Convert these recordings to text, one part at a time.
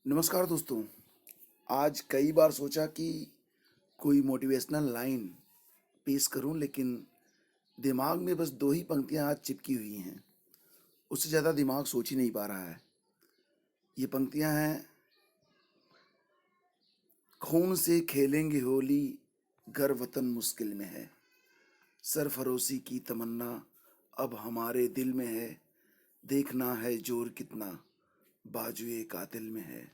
नमस्कार दोस्तों। आज कई बार सोचा कि कोई मोटिवेशनल लाइन पेश करूं, लेकिन दिमाग में बस दो ही पंक्तियां आज चिपकी हुई हैं। उससे ज़्यादा दिमाग सोच ही नहीं पा रहा है। ये पंक्तियां हैं, खून से खेलेंगे होली, घर वतन मुश्किल में है। सरफरोशी की तमन्ना अब हमारे दिल में है। देखना है जोर कितना बाजुए कातिल में है।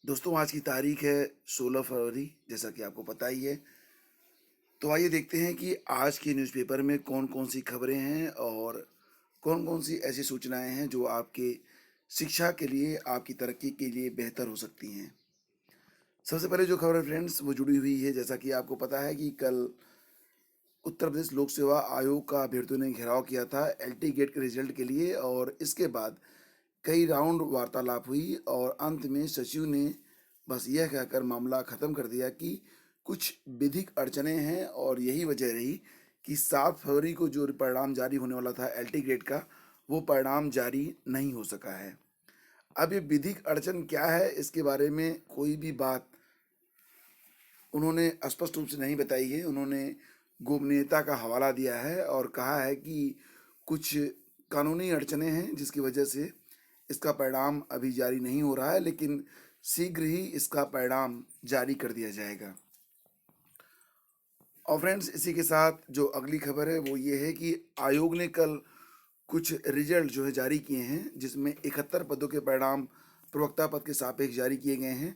दोस्तों, आज की तारीख है 16 फरवरी, जैसा कि आपको पता ही है। तो आइए देखते हैं कि आज के न्यूज़पेपर में कौन-कौन सी खबरें हैं और कौन-कौन सी ऐसी सूचनाएँ हैं जो आपके शिक्षा के लिए, आपकी तरक्की के लिए बेहतर हो सकती हैं। सबसे पहले जो खबर है फ्रेंड्स, वो जुड़ी हुई है, जैसा कि आपको पता है कि कल उत्तर प्रदेश लोक सेवा आयोग का अभ्यर्थियों ने घेराव किया था एलटी गेट के रिजल्ट के लिए, और इसके बाद कई राउंड वार्तालाप हुई और अंत में सचिव ने बस यह कहकर मामला ख़त्म कर दिया कि कुछ विधिक अड़चनें हैं और यही वजह रही कि 7 फरवरी को जो परिणाम जारी होने वाला था एलटी ग्रेड का, वो परिणाम जारी नहीं हो सका है। अब ये विधिक अड़चन क्या है, इसके बारे में कोई भी बात उन्होंने स्पष्ट रूप से नहीं बताई है। उन्होंने गोपनीयता का हवाला दिया है और कहा है कि कुछ कानूनी अड़चनें हैं जिसकी वजह से इसका परिणाम अभी जारी नहीं हो रहा है, लेकिन शीघ्र ही इसका परिणाम जारी कर दिया जाएगा। और फ्रेंड्स, इसी के साथ जो अगली खबर है वो ये है कि आयोग ने कल कुछ रिजल्ट जो है जारी किए हैं, जिसमें 71 पदों के परिणाम प्रवक्ता पद के सापेक्ष जारी किए गए हैं।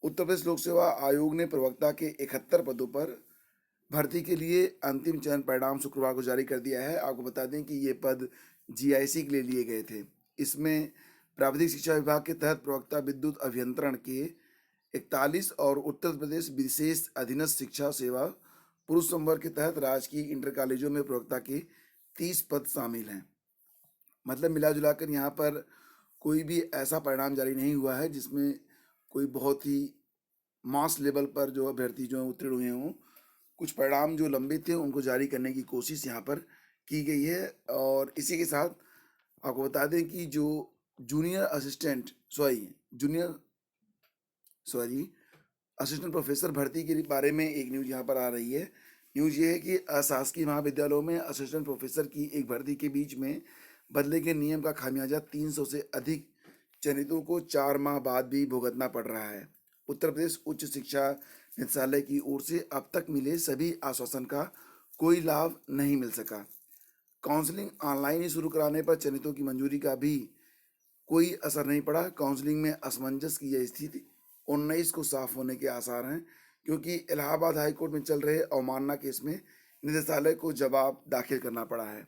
उत्तर प्रदेश लोक सेवा आयोग ने प्रवक्ता के 71 पदों पर भर्ती के लिए अंतिम चयन परिणाम शुक्रवार को जारी कर दिया है। आपको बता दें कि ये पद जीआईसी के लिए लिए गए थे। इसमें प्राविधिक शिक्षा विभाग के तहत प्रवक्ता विद्युत अभियंत्रण के 41 और उत्तर प्रदेश विशेष अधीनस्थ शिक्षा सेवा पुरुष संवर्ग के तहत राजकीय इंटर कॉलेजों में प्रवक्ता के 30 पद शामिल हैं। मतलब मिला जुलाकर यहाँ पर कोई भी ऐसा परिणाम जारी नहीं हुआ है जिसमें कोई बहुत ही मास लेवल पर जो अभ्यर्थी जो उत्तीर्ण हुए हों। कुछ परिणाम जो लंबित थे उनको जारी करने की कोशिश यहाँ पर की गई है। और इसी के साथ आपको बता दें कि जो junior assistant junior sorry assistant professor भर्ती के बारे में एक न्यूज़ यहाँ पर आ रही है। न्यूज़ ये है कि अशासकीय महाविद्यालयों में असिस्टेंट प्रोफेसर की एक भर्ती के बीच में बदले के नियम का खामियाजा 300 से अधिक चयनितों को 4 माह बाद भी भुगतना पड़ रहा है। उत्तर प्रदेश उच्च शिक्षा निदेशालय की ओर से अब तक मिले सभी आश्वासन का कोई लाभ नहीं मिल सका। काउंसलिंग ऑनलाइन ही शुरू कराने पर चयनितों की मंजूरी का भी कोई असर नहीं पड़ा। काउंसलिंग में असमंजस की यह स्थिति 19 को साफ होने के आसार हैं, क्योंकि इलाहाबाद हाई कोर्ट में चल रहे अवमानना केस में निदेशालय को जवाब दाखिल करना पड़ा है।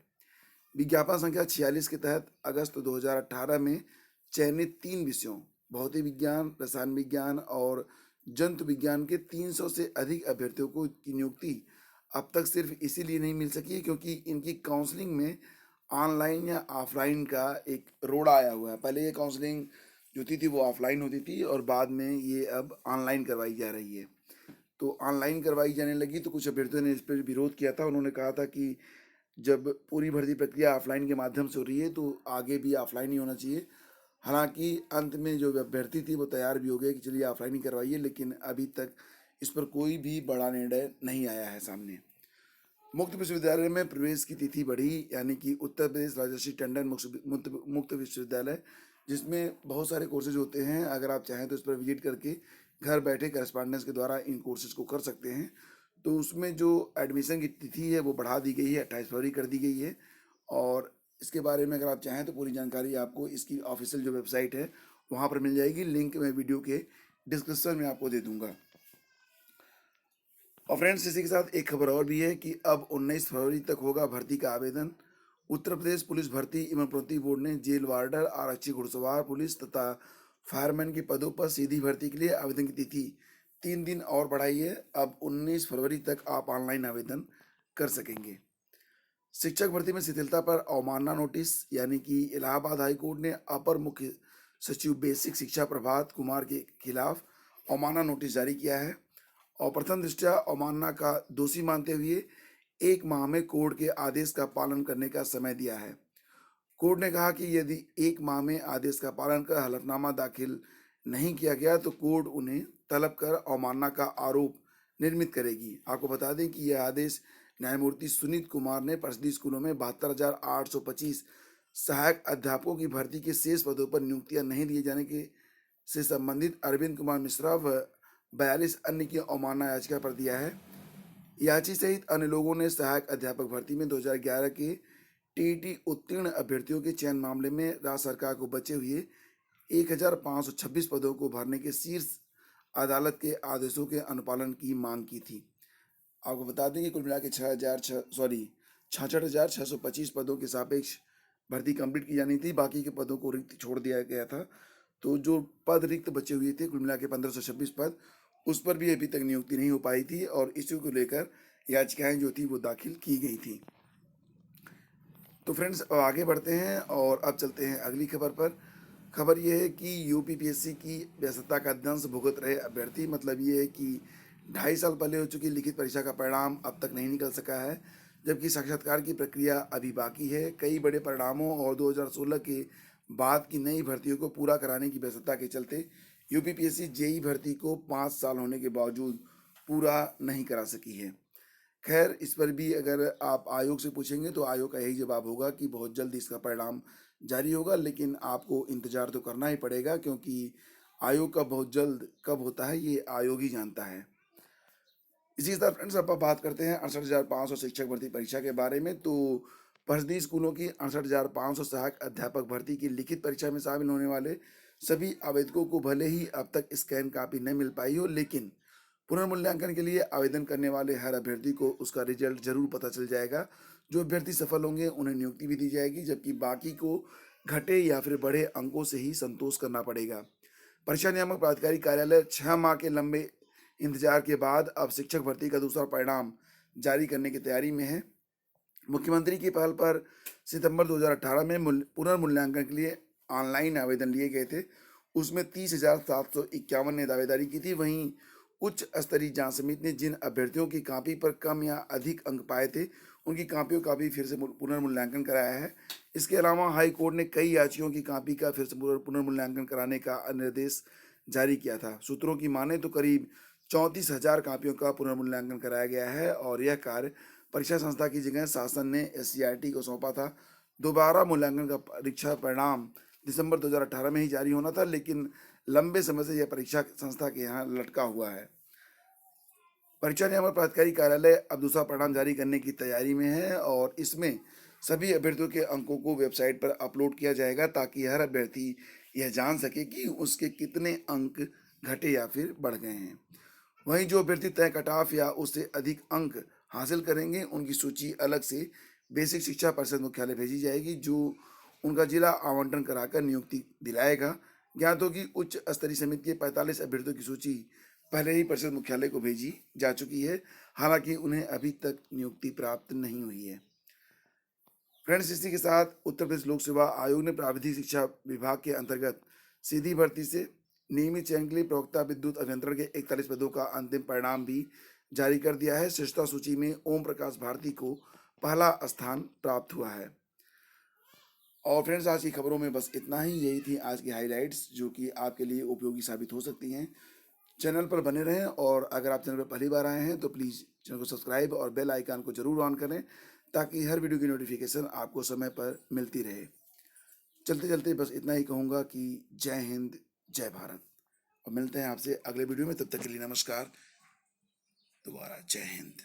विज्ञापन संख्या 46 के तहत अगस्त 2018 में चयनित 3 विषयों भौतिक विज्ञान, रसायन विज्ञान और जंतु विज्ञान के 300 से अधिक अभ्यर्थियों को की नियुक्ति अब तक सिर्फ इसीलिए नहीं मिल सकी है क्योंकि इनकी काउंसलिंग में ऑनलाइन या ऑफलाइन का एक रोड़ा आया हुआ है। पहले ये काउंसलिंग जो थी वो ऑफलाइन होती थी और बाद में ये अब ऑनलाइन करवाई जा रही है। तो ऑनलाइन करवाई जाने लगी तो कुछ अभ्यर्थियों ने इस पर विरोध किया था। उन्होंने कहा था कि जब पूरी भर्ती प्रक्रिया ऑफलाइन के माध्यम से हो रही है तो आगे भी ऑफलाइन ही होना चाहिए। हालांकि अंत में जो अभ्यर्थी थी वो तैयार भी हो गए कि चलिए ऑफलाइन ही करवाइए, लेकिन अभी तक इस पर कोई भी बड़ा निर्णय नहीं आया है सामने। मुक्त विश्वविद्यालय में प्रवेश की तिथि बढ़ी, यानी कि उत्तर प्रदेश राजर्षि टंडन मुक्त विश्वविद्यालय, जिसमें बहुत सारे कोर्सेज होते हैं। अगर आप चाहें तो इस पर विजिट करके घर बैठे करस्पॉन्डेंस के द्वारा इन कोर्सेज को कर सकते हैं। तो उसमें जो एडमिशन की तिथि है वो बढ़ा दी गई है, 28 फरवरी कर दी गई है। और इसके बारे में अगर आप चाहें तो पूरी जानकारी आपको इसकी ऑफिशियल जो वेबसाइट है वहाँ पर मिल जाएगी। लिंक मैं वीडियो के डिस्क्रिप्शन में आपको दे दूँगा। और फ्रेंड्स, इसी के साथ एक खबर और भी है कि अब 19 फरवरी तक होगा भर्ती का आवेदन। उत्तर प्रदेश पुलिस भर्ती एवं प्रोन्नति बोर्ड ने जेल वार्डर, आरक्षी, घुड़सवार पुलिस तथा फायरमैन के पदों पर सीधी भर्ती के लिए आवेदन की तिथि 3 दिन और बढ़ाई है। अब 19 फरवरी तक आप ऑनलाइन आवेदन कर सकेंगे। शिक्षक भर्ती में शिथिलता पर अवमानना नोटिस, यानी कि इलाहाबाद हाई कोर्ट ने अपर मुख्य सचिव बेसिक शिक्षा प्रभात कुमार के खिलाफ अवमानना नोटिस जारी किया है और प्रथम दृष्टया अवमानना का दोषी मानते हुए 1 माह में कोर्ट के आदेश का पालन करने का समय दिया है। कोर्ट ने कहा कि यदि 1 माह में आदेश का पालन कर हलफनामा दाखिल नहीं किया गया तो कोर्ट उन्हें तलब कर अवमानना का आरोप निर्मित करेगी। आपको बता दें कि यह आदेश न्यायमूर्ति सुनीत कुमार ने परिषदीय स्कूलों में 72,825 सहायक अध्यापकों की भर्ती के शेष पदों पर नियुक्तियां नहीं दिए जाने के से संबंधित अरविंद कुमार मिश्रा व 42 अन्य की अवमानना याचिका पर दिया है। याची सहित अन्य लोगों ने सहायक अध्यापक भर्ती में 2011 के टीईटी उत्तीर्ण अभ्यर्थियों के चयन मामले में राज्य सरकार को बचे हुए 1,526 पदों को भरने के शीर्ष अदालत के आदेशों के अनुपालन की मांग की थी। आपको बता दें कि कुल मिला के 66,625 पदों के सापेक्ष भर्ती कंप्लीट की जानी थी, बाकी के पदों को रिक्त छोड़ दिया गया था। तो जो पद रिक्त बचे हुए थे कुल मिला के 1526 पद, उस पर भी अभी तक नियुक्ति नहीं हो पाई थी और इसी को लेकर याचिकाएं जो थी वो दाखिल की गई थी। तो फ्रेंड्स अब आगे बढ़ते हैं और अब चलते हैं अगली खबर पर। खबर ये है कि यूपीपीएससी की व्यस्तता का दंश भुगत रहे अभ्यर्थी, मतलब ये है कि 2.5 साल पहले हो चुकी लिखित परीक्षा का परिणाम अब तक नहीं निकल सका है, जबकि साक्षात्कार की प्रक्रिया अभी बाकी है। कई बड़े परिणामों और 2016 के बाद की नई भर्तियों को पूरा कराने की व्यस्तता के चलते यूपीपीएससी जेई भर्ती को 5 साल होने के बावजूद पूरा नहीं करा सकी है। खैर, इस पर भी अगर आप आयोग से पूछेंगे तो आयोग का यही जवाब होगा कि बहुत जल्द इसका परिणाम जारी होगा, लेकिन आपको इंतजार तो करना ही पड़ेगा क्योंकि आयोग का बहुत जल्द कब होता है ये आयोग ही जानता है। इसी के साथ फ्रेंड्स अब आप बात करते हैं 68,500 शिक्षक भर्ती परीक्षा के बारे में। तो परिषदीय स्कूलों की 68,500 सहायक अध्यापक भर्ती की लिखित परीक्षा में शामिल होने वाले सभी आवेदकों को भले ही अब तक स्कैन कापी न मिल पाई हो, लेकिन पुनर्मूल्यांकन के लिए आवेदन करने वाले हर अभ्यर्थी को उसका रिजल्ट जरूर पता चल जाएगा। जो अभ्यर्थी सफल होंगे उन्हें नियुक्ति भी दी जाएगी, जबकि बाकी को घटे या फिर बढ़े अंकों से ही संतोष करना पड़ेगा। परीक्षा नियामक प्राधिकारी कार्यालय 6 माह के लंबे इंतजार के बाद अब शिक्षक भर्ती का दूसरा परिणाम जारी करने की तैयारी में है। मुख्यमंत्री की पहल पर सितंबर 2018 में पुनर्मूल्यांकन के लिए ऑनलाइन आवेदन लिए गए थे। उसमें 30,751 ने दावेदारी की थी। वहीं उच्च स्तरीय जांच समिति ने जिन अभ्यर्थियों की कॉपी पर कम या अधिक अंक पाए थे उनकी कॉपियों का भी फिर से पुनर्मूल्यांकन कराया है। इसके अलावा हाई कोर्ट ने कई याचिकाओं की कॉपी का फिर से पुनर्मूल्यांकन कराने का निर्देश जारी किया था। सूत्रों की माने तो करीब 34,000 कॉपियों का पुनर्मूल्यांकन कराया गया है और यह कार्य परीक्षा संस्था की जगह शासन ने एससीईआरटी को सौंपा था। दोबारा मूल्यांकन का परीक्षा परिणाम दिसंबर 2018 में ही जारी होना था, लेकिन लंबे समय से यह परीक्षा संस्था के यहाँ लटका हुआ है। परीक्षा नियामक प्राधिकारी कार्यालय अब दूसरा परिणाम जारी करने की तैयारी में है और इसमें सभी अभ्यर्थियों के अंकों को वेबसाइट पर अपलोड किया जाएगा ताकि हर अभ्यर्थी यह जान सके कि उसके कितने अंक घटे या फिर बढ़ गए हैं। वहीं जो अभ्यर्थी तय कट ऑफ या उससे अधिक अंक हासिल करेंगे उनकी सूची अलग से बेसिक शिक्षा परिषद मुख्यालय भेजी जाएगी, जो उनका जिला आवंटन कराकर नियुक्ति दिलाएगा। ज्ञात हो कि उच्च स्तरीय समिति के 45 अभ्यर्थियों की सूची पहले ही परिषद मुख्यालय को भेजी जा चुकी है, हालांकि उन्हें अभी तक नियुक्ति प्राप्त नहीं हुई है। फ्रेंड्स, इसी के साथ उत्तर प्रदेश लोक सेवा आयोग ने प्राविधिक शिक्षा विभाग के अंतर्गत सीधी भर्ती से नियमित चयन के लिए प्रवक्ता विद्युत अभियंत्रण के 41 पदों का अंतिम परिणाम भी जारी कर दिया है। श्रेष्ठता सूची में ओम प्रकाश भारती को पहला स्थान प्राप्त हुआ है। और फ्रेंड्स, आज की खबरों में बस इतना ही। यही थी आज की हाइलाइट्स जो कि आपके लिए उपयोगी साबित हो सकती हैं। चैनल पर बने रहें और अगर आप चैनल पर पहली बार आए हैं तो प्लीज़ चैनल को सब्सक्राइब और बेल आइकन को जरूर ऑन करें ताकि हर वीडियो की नोटिफिकेशन आपको समय पर मिलती रहे। चलते चलते बस इतना ही कहूँगा कि जय हिंद, जय भारत। और मिलते हैं आपसे अगले वीडियो में, तब तक के लिए नमस्कार। दोबारा जय हिंद।